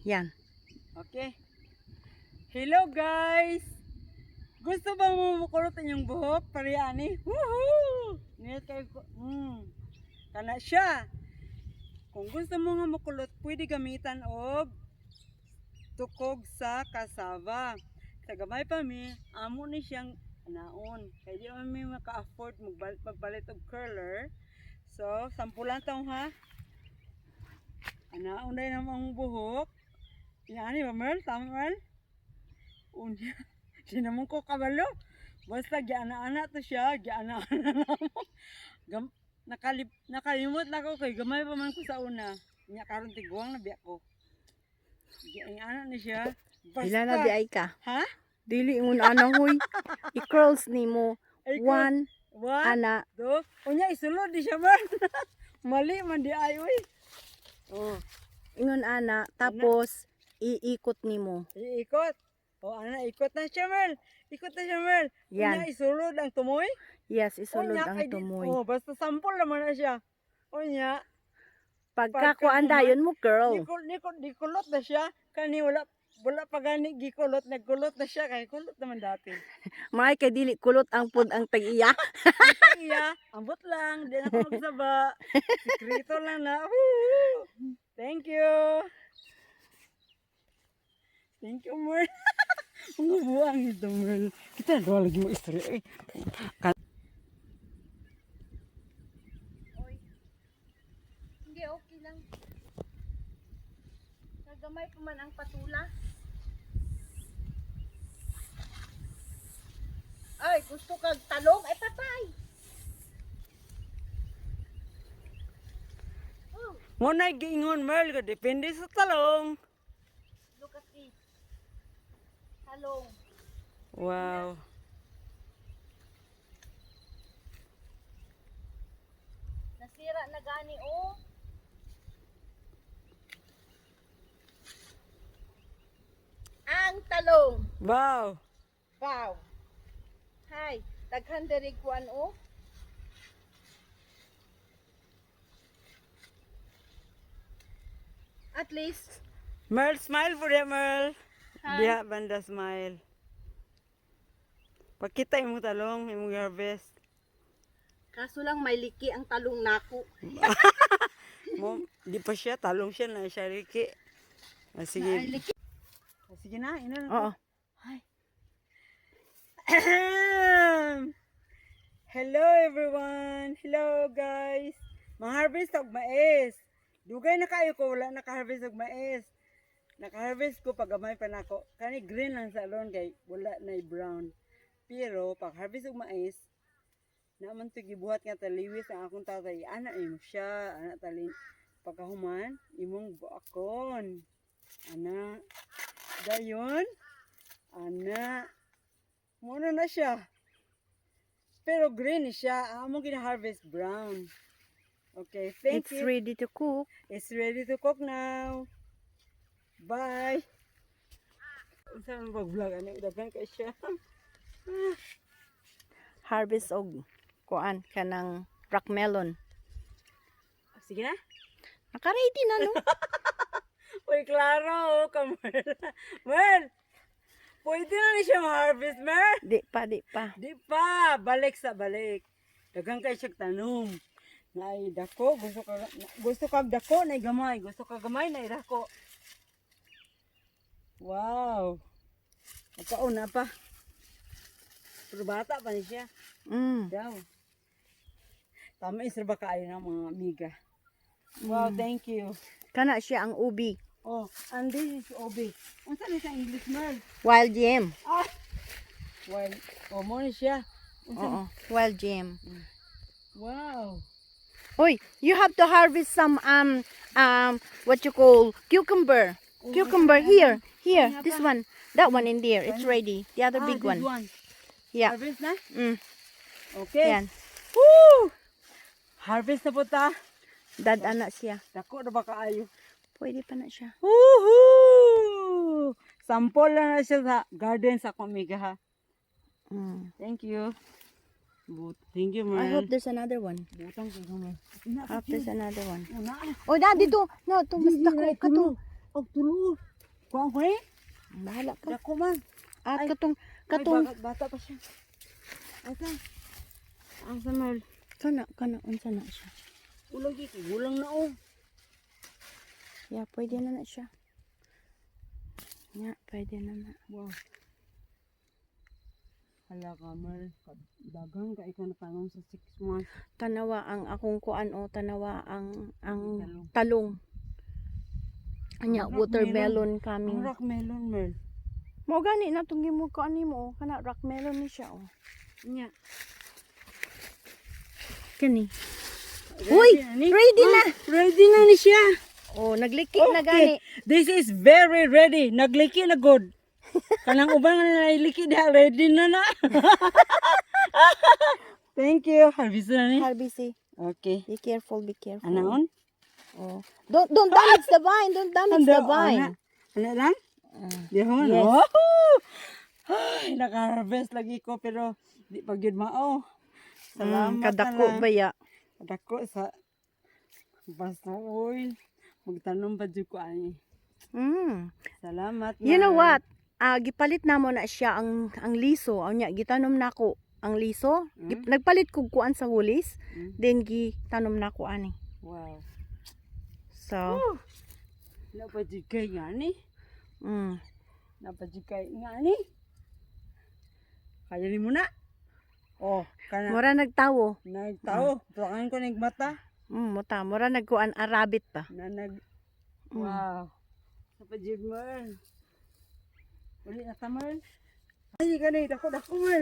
Yan. Okay. Hello guys! Gusto ba mo makulot yung buhok? Pariyani? Woohoo! Niyat kayo ko. Kana siya. Kung gusto mo nga makulot, pwede gamitan og tukog sa kasava. Sa gamay pa mi, amo ni siyang naon. Kaya di mi maka-afford magpalit og curler. So, sampulan taong ha. Anaon day namang buhok. Yan, ba Merl? Tama Merl? Unya. Sinamon ko kabalo. Basta giana-ana to siya. Giana-ana lang. Nakalimot na ko kay gamay pa man ko sa una. Nya karon tiguang na biya ko. Giana ni siya. Basta. Ila na biay ka? Ha? Dili ngun ana huy. I-curls ni mo. One, ana. Two. Unya isulod di siya man. Mali man di ay uy. Oh. Ingon ana. Tapos, iikot ni mo. Iikot. O ana, ikot na siya Merl. Ikot na siya Merl. Yan. Unya isulod ang tumoy. Yes, isulod Unya, ang kay tumoy. Oh, basta sampol naman na siya. Unya. Pagkakuan dayon mo, girl. Dikulot na siya. Kani wala pa gani gikulot. Nagkulot na siya. Kaya kulot naman dati. May kay dili kulot ang pud ang tag-iya. Iya, ambot lang. Di na ako magsaba. Sikrito lang na. Woo! Thank you. Thank you, Merl. Ang buang ito, Merl. Kita doon lagi mo istorya. Oy. Hindi, okay lang. Nagamay pa man ang patula. Ay, gusto kag talong? Ay, patay. Oh, Muna giingon, Merl. Depende sa talong. look at this. Talong. Wow. Nasira na gani, oh. Ang talong. Wow. Wow. Hi, daghan diri kuan, oh. At least, Merl, smile for ya, Merl. Hi. Diha, banda smile. Pakita imong talong, imong harvest. kaso lang may liki ang talong nako. Mo, di pa siya, talong siya na siya riki. Ah, sige. Ay, liki. Ah, sige na, ina na. Oo. Hi. Hello everyone. Hello guys. Mang-harvest og mais. Dugay na kayo ko wala naka-harvest og mais. Naka-harvest ko pag gamay pa nako. Kani green lang sa alon kay wala na brown. Pero pag harvest og mais, naman to gibuhat nga taliwis ang akong tatay. Ana imo siya, ana talin pagkahuman imong buakon. Ana dayon. Ana muna na siya. Pero green siya. Among gina-harvest brown. Okay, thank It's you. ready to cook. It's ready to cook now. Bye. Unsa man pag-vlog ani daghan kay siya. Harvest og kuan kanang rock melon. Sige na. Naka-ready na, no? Uy, klaro, Merl. Merl, pwede na ni siya ma-harvest, Merl. Di pa, di pa. Di pa, balik sa balik. Daghang kay siya tanom. Nay dako, gusto ka dako nay gamay, gusto ka gamay nay dako. Wow. Nakauna pa. Pero bata pa ni siya. Daw. Tama isra ba kaayo ng mga amiga. Wow, thank you. Kana siya ang ubi. Oh, and this is obi. Unsa ni sa English, Merl? Wild yam. Ah. Well, oh mo ni siya. Oo, wild yam. Wow. Oy, you have to harvest some what you call cucumber. Cucumber here. Here, this one. That one in there. It's ready. The other big this one. Yeah. Harvest na? Okay. Okay. Yan. Woo! Harvest na po ta. Dadana siya. Dako na ba kaayo? Pwede pa na siya. Woohoo! Sample na siya sa garden sa kumiga ha. Thank you. Thank you, I man. hope there's another one. Butang ko gamay. I hope there's another one. Una. Oh, dad, dito. No, ito mas dako. Kato. Og tulo. Kuha ko eh. Bahala ka. Dako man. At Ay. katong Katong. Bata pa siya. Asa? Asa Merl? kana unsa na siya. Ulang dito. Gulang na oh. Yeah, pwede na siya. Yeah, pwede na. Wow. Hala ka Merl. Dagang ka ikaw na tanong sa 6 months. Tanawa ang akong kuan o tanawa ang Talong. talong. Anya Ang watermelon Ang coming. rock melon Merl. Mo gani na tong gimo ko ani mo kana rock melon ni siya oh. Nya. Kani. Uy, ready na. Ready na ni siya. Oh, nagliki na gani. This is very ready. Nagliki na good. Kanang ubang na nailiki diha ready na na. Thank you. Harvest na ni. Harbisi. Okay. Be careful, be careful. Anaon? Oh. Don't damage the vine. Don't damage the vine. Ano lang? Dihon. Yes. Oh! Ay, naka-harvest lagi ko pero di pa gyud mao. Salamat kadako ba ya? Kadako sa basta oil. Magtanom pa jud ko ani. Salamat. You know what? Gipalit namo na siya ang liso. Anya gitanom nako ang liso. Nagpalit kog kuan sa hulis. Then gitanom nako ani. Wow. So, Napajikay nga ni. mm. Napajikay nga ni. Kaya ni mo na. Oh, kana. Mura nagtawo. Nagtao. Tuangan ko ng mata. Muta, mura nagkuan arabit pa. Na wow. Sa pajid mo. Uli na tamar. Ay, ganit ako. Dako mo.